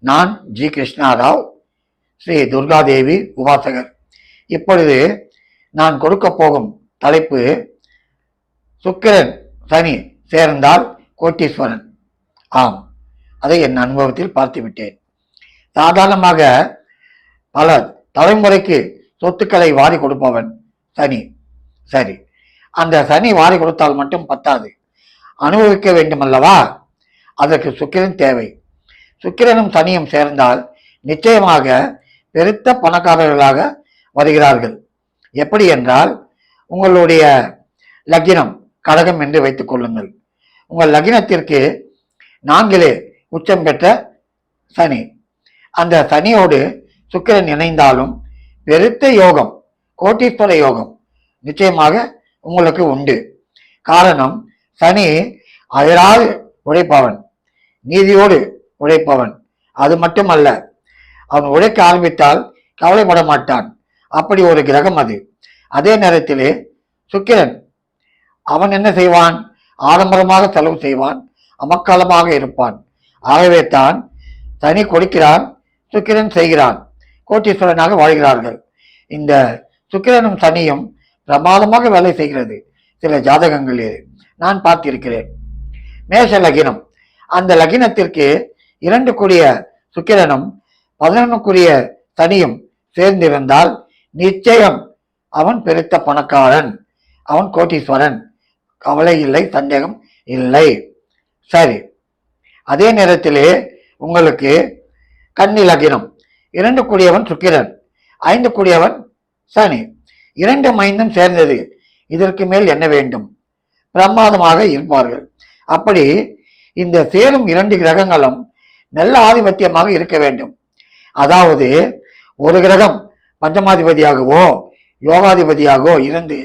நான் ஜி கிருஷ்ணாராவ், ஸ்ரீ துர்காதேவி உபாசகர். இப்பொழுது நான் கொடுக்க போகும் தலைப்பு, சுக்கிரன் சனி சேர்ந்தால் கோட்டீஸ்வரன். ஆம், அதை என் அனுபவத்தில் பார்த்துவிட்டேன். சாதாரணமாக பல தலைமுறைக்கு சொத்துக்களை வாரி கொடுப்பவன் சனி. சரி, அந்த சனி வாரி கொடுத்தால் மட்டும் பத்தாது, அனுபவிக்க வேண்டுமல்லவா? அதற்கு சுக்கிரன் தேவை. சுக்கிரனும் சனியும் சேர்ந்தால் நிச்சயமாக பெருத்த பணக்காரர்களாக வருகிறார்கள். எப்படி என்றால், உங்களுடைய லக்னம் கடகம் என்று வைத்துக் கொள்ளுங்கள். உங்கள் லக்னத்திற்கு 4 உச்சம் பெற்ற சனி, அந்த சனியோடு சுக்கிரன் இணைந்தாலும் பெருத்த யோகம், கோட்டீஸ்வர யோகம் நிச்சயமாக உங்களுக்கு உண்டு. காரணம், சனி அயராது உழைப்பவன், நீதியோடு உழைப்பவன். அது மட்டுமல்ல, அவன் உழைக்க ஆரம்பித்தால் கவலைப்பட மாட்டான். அப்படி ஒரு கிரகம் அது. அதே நேரத்திலே சுக்கிரன் அவன் என்ன செய்வான்? ஆடம்பரமாக செலவு செய்வான், அமக்காலமாக இருப்பான். ஆகவே தான் சனி கொடுக்கிறான், சுக்கிரன் செய்கிறான், கோட்டீஸ்வரனாக வாழ்கிறார்கள். இந்த சுக்கிரனும் சனியும் பிரமாதமாக வேலை செய்கிறது சில ஜாதகங்களில் நான் பார்த்திருக்கிறேன். மேஷ லக்னம், அந்த லக்னத்திற்கு 2 கூடிய சுக்கிரனும் 11 கூடிய சனியும் சேர்ந்திருந்தால் நிச்சயம் அவன் பெருத்த பணக்காரன், அவன் கோட்டீஸ்வரன். கவலை இல்லை, சந்தேகம் இல்லை. சரி, அதே நேரத்திலே உங்களுக்கு கன்னி லக்னம், 2 கூடியவன் சுக்கிரன், 5 கூடியவன் சனி, 2 5 சேர்ந்தது. இதற்கு மேல் என்ன வேண்டும்? பிரமாதமாக இருப்பார்கள். அப்படி இந்த சேரும் 2 கிரகங்களும் நல்ல ஆதிபத்தியமாக இருக்க வேண்டும். அதாவது ஒரு கிரகம் பஞ்சமாதிபதியாகவோ யோகாதிபதியாகவோ இருந்து,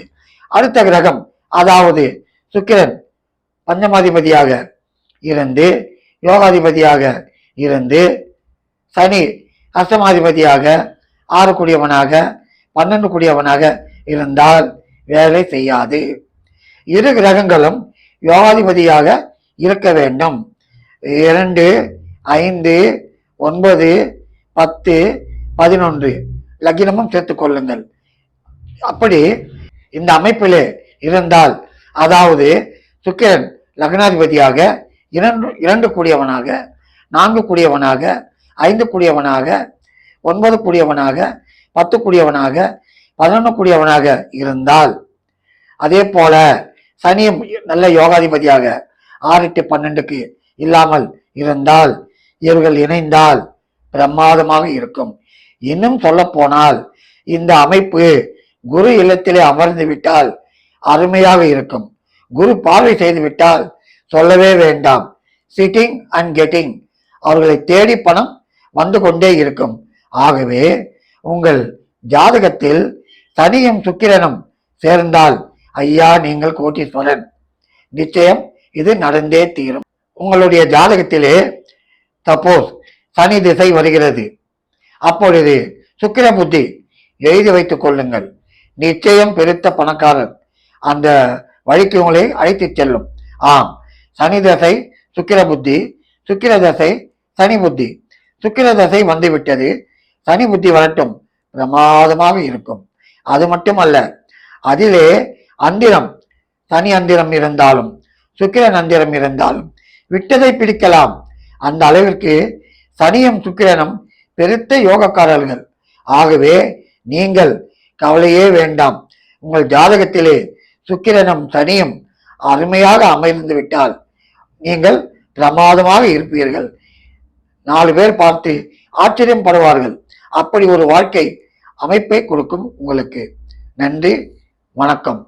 அடுத்த கிரகம் அதாவது சுக்கிரன் பஞ்சமாதிபதியாக இருந்து, யோகாதிபதியாக இருந்து, சனி அஷ்டமாதிபதியாக 6 கூடியவனாக 12 கூடியவனாக இருந்தால் வேலை செய்யாது. 2 கிரகங்களும் யோகாதிபதியாக இருக்க வேண்டும். 2 5 9 10 11 லக்னமும் சேர்த்துக் கொள்ளுங்கள். அப்படி இந்த அமைப்பிலே இருந்தால், அதாவது சுக்கிரன் லக்னாதிபதியாக 2 கூடியவனாக 4 கூடியவனாக 5 கூடியவனாக 9 கூடியவனாக 10 கூடியவனாக 11 கூடியவனாக இருந்தால், அதே போல சனியும் நல்ல யோகாதிபதியாக 6 8 12க்கு இல்லாமல் இருந்தால், இவர்கள் இணைந்தால் பிரமாதமாக இருக்கும். இன்னும் சொல்ல போனால், இந்த அமைப்பு குரு இல்லத்திலே அமர்ந்து விட்டால் அருமையாக இருக்கும். குரு பார்வை செய்து விட்டால் சொல்லவே வேண்டாம். சிட்டிங் அண்ட் கெட்டிங், அவர்களை தேடி பணம் வந்து கொண்டே இருக்கும். ஆகவே உங்கள் ஜாதகத்தில் சனியும் சுக்கிரனும் சேர்ந்தால், ஐயா நீங்கள் கோட்டீஸ்வரன். நிச்சயம் இது நடந்தே தீரும். உங்களுடைய ஜாதகத்திலே சப்போஸ் சனி திசை வருகிறது, அப்பொழுது சுக்கிர புத்தி எழுதி வைத்துக் கொள்ளுங்கள். நிச்சயம் பெருத்த பணக்காரர் அந்த வழிக்கு உங்களை அழைத்து செல்லும். ஆம், சனி தசை சுக்கிர புத்தி, சுக்கிர தசை சனி புத்தி. சுக்கிர தசை வந்துவிட்டது, சனி புத்தி வரட்டும், பிரமாதமாக இருக்கும். அது மட்டுமல்ல, அதிலே அந்திரம், சனி அந்திரம் இருந்தாலும் சுக்கிரன் அந்திரம் இருந்தாலும் விட்டதை பிடிக்கலாம். அந்த அளவிற்கு சனியும் சுக்கிரனும் பெருத்த யோகக்காரர்கள். ஆகவே நீங்கள் கவலையே வேண்டாம். உங்கள் ஜாதகத்திலே சுக்கிரனும் சனியும் அருமையாக அமர்ந்து விட்டால் நீங்கள் பிரமாதமாக இருப்பீர்கள். 4 பேர் பார்த்து ஆச்சரியம் படுவார்கள். அப்படி ஒரு வாழ்க்கை அமைப்பை கொடுக்கும் உங்களுக்கு. நன்றி, வணக்கம்.